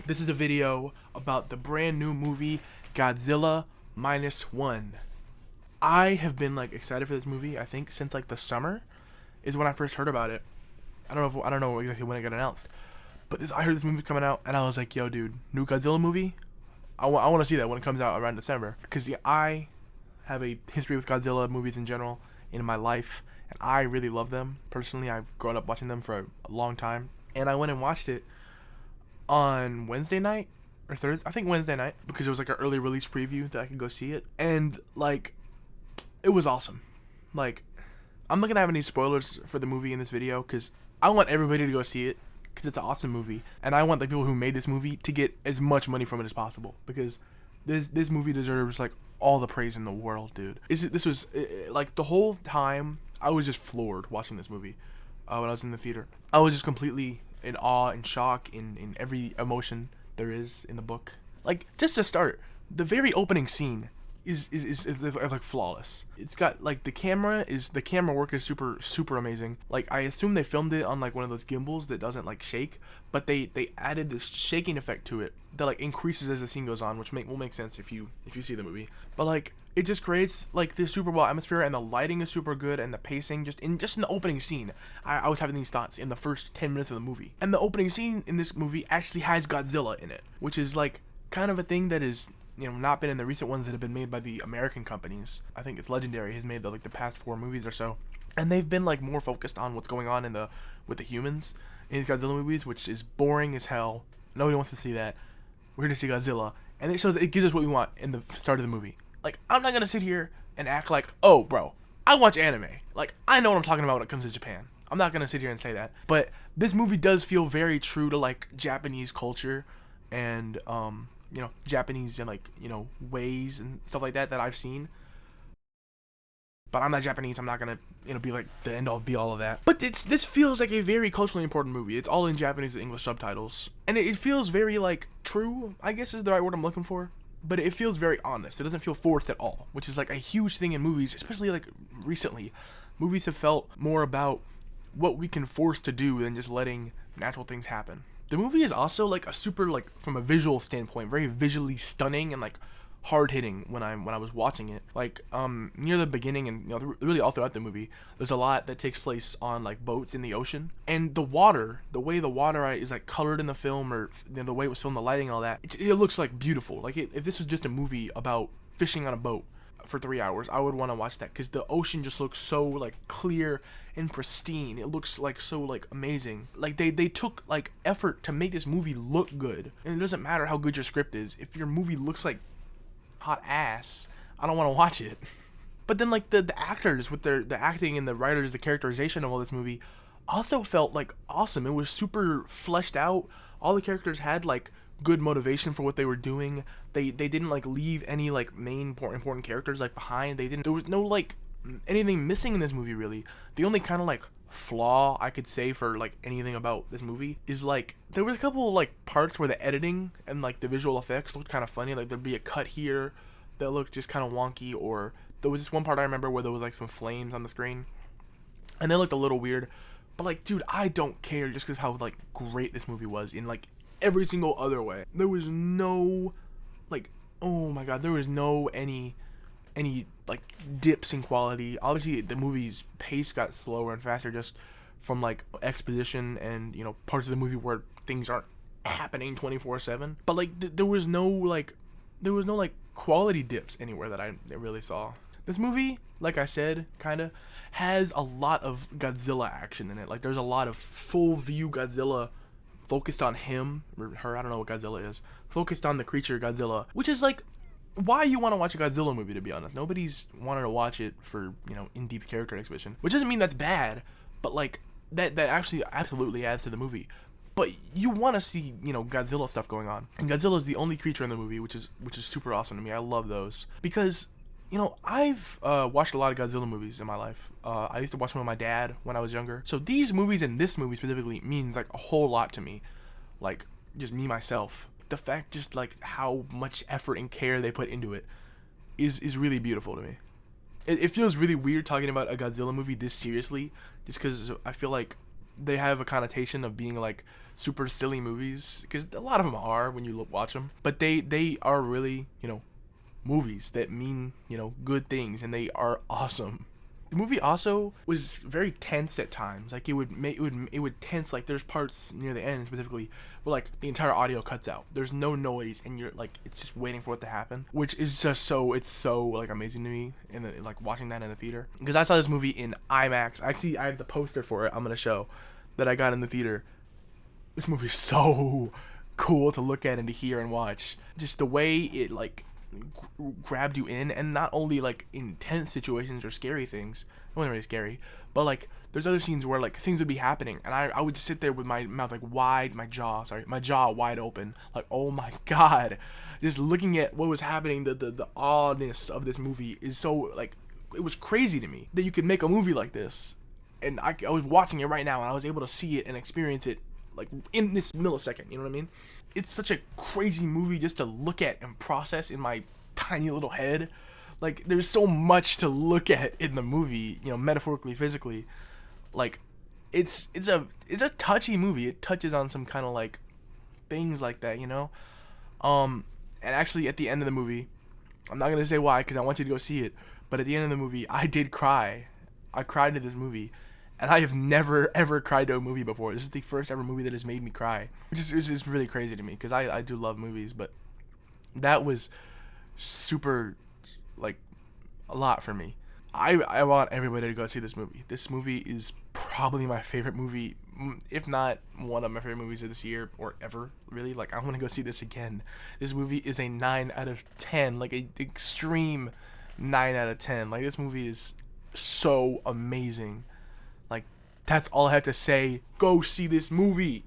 This is a video about the brand new movie Godzilla Minus One. I have been like excited for this movie. I think since like the summer is when I first heard about it. I don't know exactly when it got announced, but I heard this movie coming out and I was like, yo, dude, new Godzilla movie. I want to see that when it comes out around December because I have a history with Godzilla movies in general in my life, and I really love them personally. I've grown up watching them for a long time, and I went and watched it on Wednesday night or Thursday. I think Wednesday night because it was like an early release preview that I could go see it, and like it was awesome. Like I'm not gonna have any spoilers for the movie in this video because I want everybody to go see it because it's an awesome movie, and I want the people who made this movie to get as much money from it as possible because this movie deserves like all the praise in the world, dude. This was like the whole time I was just floored watching this movie when I was in the theater. I was just completely in awe and shock in every emotion there is in the book. Like just to start, the very opening scene is like flawless. It's got like the camera work is super amazing. Like I assume they filmed it on like one of those gimbals that doesn't like shake, but they added this shaking effect to it that like increases as the scene goes on, which will make sense if you see the movie. But like it just creates like this super well atmosphere, and the lighting is super good, and the pacing just in the opening scene. I was having these thoughts in the first 10 minutes of the movie, and the opening scene in this movie actually has Godzilla in it, which is like kind of a thing that is not been in the recent ones that have been made by the American companies. I think it's Legendary has made the past 4 movies or so, and they've been like more focused on what's going on with the humans in these Godzilla movies, which is boring as hell. Nobody wants to see that. We're here to see Godzilla, and it gives us what we want in the start of the movie. Like I'm not gonna sit here and act like, oh bro, I watch anime. Like I know what I'm talking about when it comes to Japan. I'm not gonna sit here and say that, but this movie does feel very true to like Japanese culture and Japanese and ways and stuff like that I've seen. But I'm not Japanese. I'm not gonna be like the end all be all of that. But this feels like a very culturally important movie. It's all in Japanese and English subtitles, and it feels very like true, I guess is the right word I'm looking for. But it feels very honest. It doesn't feel forced at all, which is like a huge thing in movies, especially like recently. Movies have felt more about what we can force to do than just letting natural things happen. The movie is also like a super like from a visual standpoint, very visually stunning and like hard hitting when I was watching it. Like near the beginning and really all throughout the movie, there's a lot that takes place on like boats in the ocean, and the way the water is like colored in the film, or the way it was filmed, the lighting and all that, it looks like beautiful. Like if this was just a movie about fishing on a boat for 3 hours, I would want to watch that because the ocean just looks so like clear and pristine. It looks like so like amazing. Like they took like effort to make this movie look good, and it doesn't matter how good your script is. If your movie looks like hot ass, I don't want to watch it. But then like the actors with the acting and the writers, the characterization of all this movie also felt like awesome. It was super fleshed out. All the characters had like good motivation for what they were doing. They didn't like leave any like main important characters like behind. There was no like anything missing in this movie really. The only kind of like flaw I could say for like anything about this movie is like there was a couple like parts where the editing and like the visual effects looked kind of funny. Like there'd be a cut here that looked just kind of wonky, or there was this one part I remember where there was like some flames on the screen and they looked a little weird. But like, dude, I don't care just because how like great this movie was in like every single other way. There was no like, oh my god, there was no any like dips in quality. Obviously the movie's pace got slower and faster just from like exposition and parts of the movie where things aren't happening 24/7, but like there was no quality dips anywhere that I really saw. This movie, like I said, kind of has a lot of Godzilla action in it. Like there's a lot of full view Godzilla focused on him or her, I don't know what Godzilla is, focused on the creature Godzilla, which is like why you want to watch a Godzilla movie, to be honest. Nobody's wanted to watch it for in-depth character exhibition, which doesn't mean that's bad, but like that actually absolutely adds to the movie. But you want to see Godzilla stuff going on, and Godzilla is the only creature in the movie, which is super awesome to me. I love those because I've watched a lot of Godzilla movies in my life. I used to watch them with my dad when I was younger. So these movies and this movie specifically means like a whole lot to me. Like just me myself. The fact just like how much effort and care they put into it is really beautiful to me. It feels really weird talking about a Godzilla movie this seriously, just because I feel like they have a connotation of being like super silly movies, because a lot of them are when you watch them, but they are really, movies that mean, good things, and they are awesome. The movie also was very tense at times. Like it would tense. Like there's parts near the end specifically where like the entire audio cuts out. There's no noise, and you're like it's just waiting for it to happen, which is just so like amazing to me. And like watching that in the theater, because I saw this movie in IMAX. Actually, I have the poster for it. I'm gonna show that I got in the theater. This movie is so cool to look at and to hear and watch. Just the way it like grabbed you in, and not only like intense situations or scary things. It wasn't really scary, but like there's other scenes where like things would be happening, and I would just sit there with my mouth like wide, my jaw wide open, like oh my god, just looking at what was happening. The awness of this movie is so like it was crazy to me that you could make a movie like this, and I was watching it right now, and I was able to see it and experience it like in this millisecond. You know what I mean? It's such a crazy movie just to look at and process in my tiny little head. Like there's so much to look at in the movie, metaphorically, physically. Like it's a touchy movie. It touches on some kind of like things like that, and actually at the end of the movie, I'm not gonna say why because I want you to go see it, but at the end of the movie I did cry. I cried to this movie. And I have never, ever cried to a movie before. This is the first ever movie that has made me cry. Which is really crazy to me, because I do love movies. But that was super, like, a lot for me. I want everybody to go see this movie. This movie is probably my favorite movie, if not one of my favorite movies of this year or ever, really. Like, I want to go see this again. This movie is a 9 out of 10. Like, a extreme 9 out of 10. Like, this movie is so amazing. Like, that's all I have to say. Go see this movie.